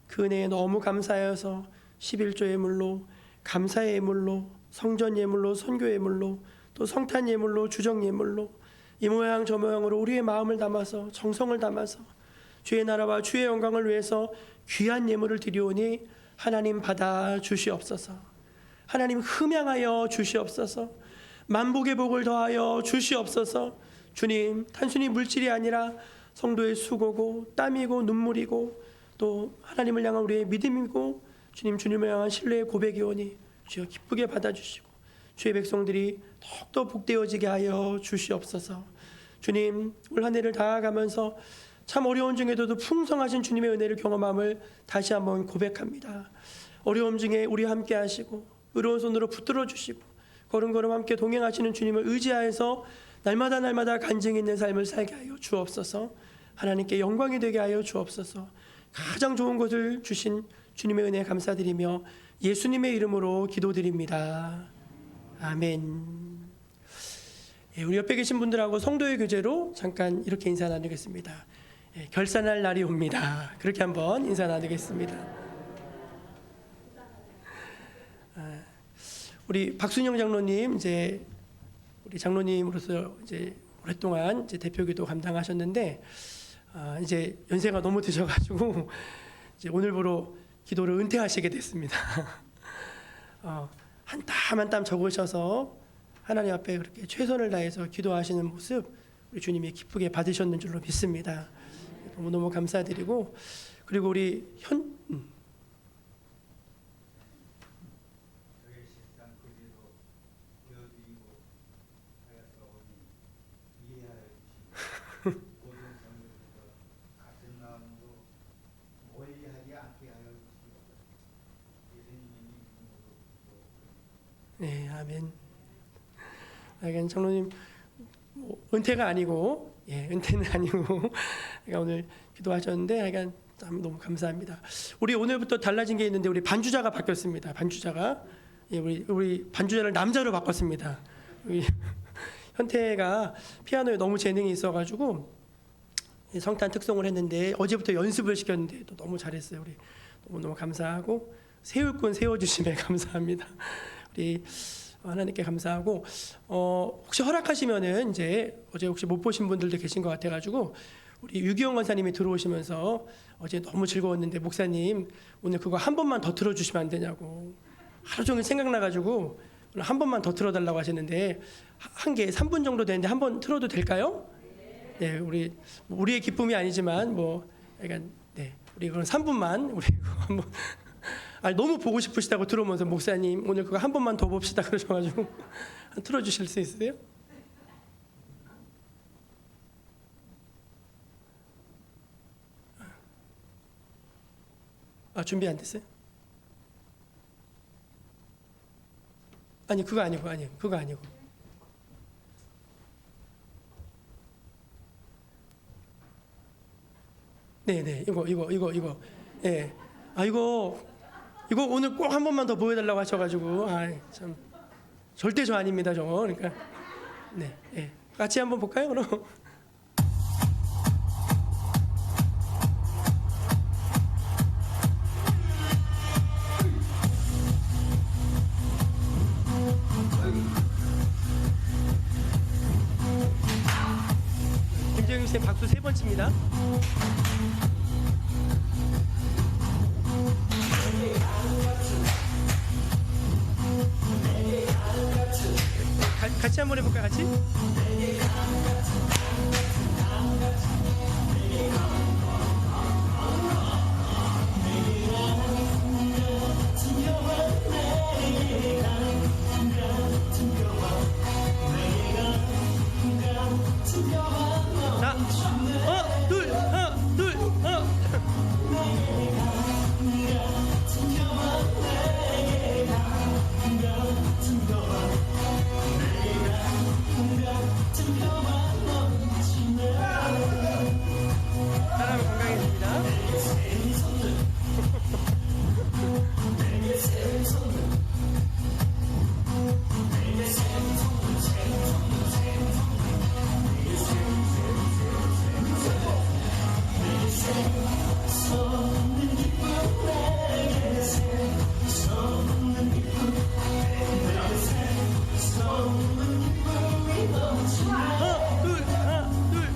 그 은혜에 너무 감사하여서 11조 예물로, 감사의 예물로, 성전 예물로, 선교 예물로, 또 성탄 예물로, 주정 예물로 이 모양 저 모양으로 우리의 마음을 담아서 정성을 담아서 주의 나라와 주의 영광을 위해서 귀한 예물을 드리오니 하나님 받아 주시옵소서. 하나님 흠양하여 주시옵소서. 만복의 복을 더하여 주시옵소서. 주님 단순히 물질이 아니라 성도의 수고고 땀이고 눈물이고 또 하나님을 향한 우리의 믿음이고 주님을 향한 신뢰의 고백이오니 주여 기쁘게 받아주시고 주의 백성들이 더욱더 복되어지게 하여 주시옵소서. 주님 올 한 해를 다가가면서 참 어려운 중에도 풍성하신 주님의 은혜를 경험함을 다시 한번 고백합니다. 어려움 중에 우리와 함께 하시고 의로운 손으로 붙들어 주시고 걸음걸음 함께 동행하시는 주님을 의지하여서 날마다 간증 있는 삶을 살게 하여 주옵소서. 하나님께 영광이 되게 하여 주옵소서. 가장 좋은 것을 주신 주님의 은혜에 감사드리며 예수님의 이름으로 기도드립니다. 아멘. 우리 옆에 계신 분들하고 성도의 교제로 잠깐 이렇게 인사 나누겠습니다. 결산할 날이 옵니다. 그렇게 한번 인사 나누겠습니다. 우리 박순영 장로님 이제 우리 장로님으로서 이제 오랫동안 이제 대표기도 감당하셨는데 이제 연세가 너무 드셔가지고 이제 오늘부로 기도를 은퇴하시게 됐습니다. 한 땀 한 땀 적으셔서 하나님 앞에 그렇게 최선을 다해서 기도하시는 모습 우리 주님이 기쁘게 받으셨는 줄로 믿습니다. 너무너무 감사드리고 그리고 우리 네, 아멘. 하여간 장로님 은퇴가 아니고 은퇴는 아니고 그러니까 오늘 기도하셨는데 하여간 참 너무 감사합니다. 우리 오늘부터 달라진 게 있는데 우리 반주자가 바뀌었습니다. 반주자가 우리 반주자를 남자로 바꿨습니다. 우리 현태가 피아노에 너무 재능이 있어가지고 성탄 특송을 했는데 어제부터 연습을 시켰는데 또 너무 잘했어요. 우리 너무 감사하고 세울꾼 세워주심에 감사합니다. 우리 하나님께 감사하고 혹시 허락하시면은 이제 어제 혹시 못 보신 분들도 계신 것 같아가지고 우리 유기영 권사님이 들어오시면서 어제 너무 즐거웠는데 목사님 오늘 그거 한 번만 더 틀어주시면 안 되냐고 하루 종일 생각나가지고 오늘 한 번만 더 틀어달라고 하셨는데 한 개 3분 정도 되는데 한 번 틀어도 될까요? 네, 우리의 기쁨이 아니지만 뭐 약간 네, 우리 그럼 3분만 우리 그거 한번. 너무 보고 싶으시다고 들어오면서 목사님 오늘 그거 한 번만 더 봅시다 그러셔가지고 틀어주실 수 있으세요? 준비 안 됐어요? 아니 그거 아니고 네네 이거 예. 이거 오늘 꼭 한 번만 더 보여달라고 하셔가지고 참 절대 저 아닙니다 저거 그러니까 네. 같이 한번 볼까요? 그럼. 김정일 씨 박수 3번 칩니다. 같이 한번 해볼까요? 같이? 자, 하나, 둘, 하나, 둘, 하나. 사람 건강해집니다. 하나, 둘, 하나, 둘.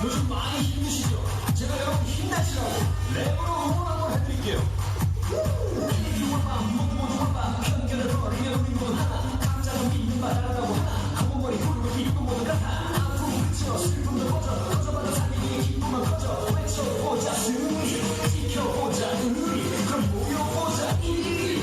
요즘 많이 힘드시죠? 제가 여러분 힘내시라고 랩으로 응원 한번 해드릴게요. 유월밤, 유월밤, 편견을 더 리얼리는 하나. 각자는 믿는 바 다르다고 하나. 아무머리 후루룩 기쁨 모두 같아. 아픔 그쳐 슬픔도 꺼져. 꺼져봐도 살리기에 기쁨은 꺼져. 외쳐보자 승리 지켜보자 의리. 그럼 모여보자 일이.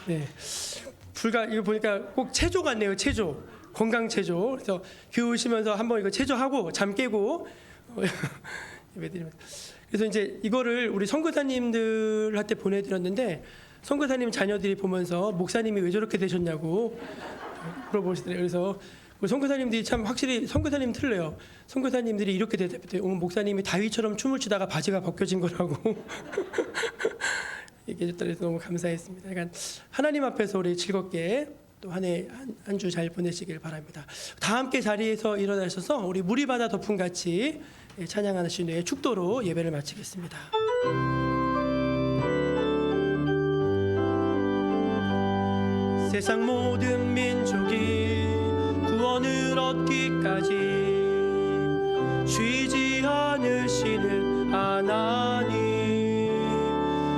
네. 이거 보니까 꼭 체조 같네요. 체조. 건강 체조. 그래서 교회 오시면서 한번 이거 체조하고 잠 깨고 예배드립니다. 그래서 이제 이거를 우리 선교사님들한테 보내드렸는데 선교사님 자녀들이 보면서 목사님이 왜 저렇게 되셨냐고 물어보시더래요. 그래서 우리 선교사님들이 참 확실히 선교사님 틀려요. 선교사님들이 이렇게 대답했대요. 목사님이 다윗처럼 춤을 추다가 바지가 벗겨진 거라고 얘기해줬다 그래서 너무 감사했습니다. 그러니까 하나님 앞에서 우리 즐겁게 또 한 해 한 주 잘 보내시길 바랍니다. 다 함께 자리에서 일어나셔서 우리 무리바다 덮음같이 찬양하신 후에 축도로 예배를 마치겠습니다. 세상 모든 민족이 구원을 얻기까지 쉬지 않으시는 하나님,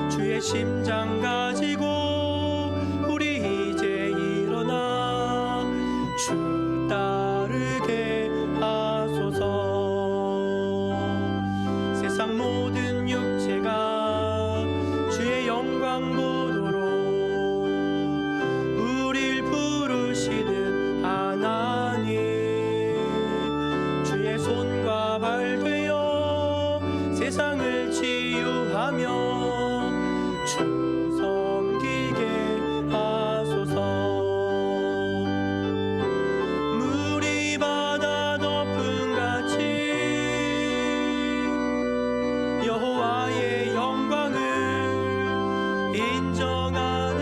주의 심장 가지고 우리 이제 일어나 주 따르게 하소서. 세상 모든 육체가 주의 영광 보도록 우릴 부르시는 하나님, 주의 손과 발 되어 세상을 치유하며 주 섬기게 하소서. 물이 바다 덮음같이 여호와의 영광을 인정하는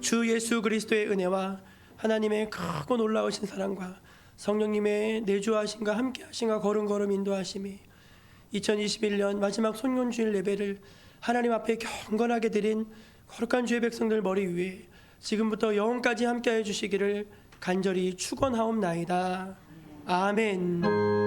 주 예수 그리스도의 은혜와 하나님의 크고 놀라우신 사랑과 성령님의 내주하심과 함께하심과 걸음걸음 인도하심이 2021년 마지막 손년주일 예배를 하나님 앞에 경건하게 드린 거룩한 주의 백성들 머리 위에 지금부터 영원까지 함께해 주시기를 간절히 축원하옵나이다. 아멘.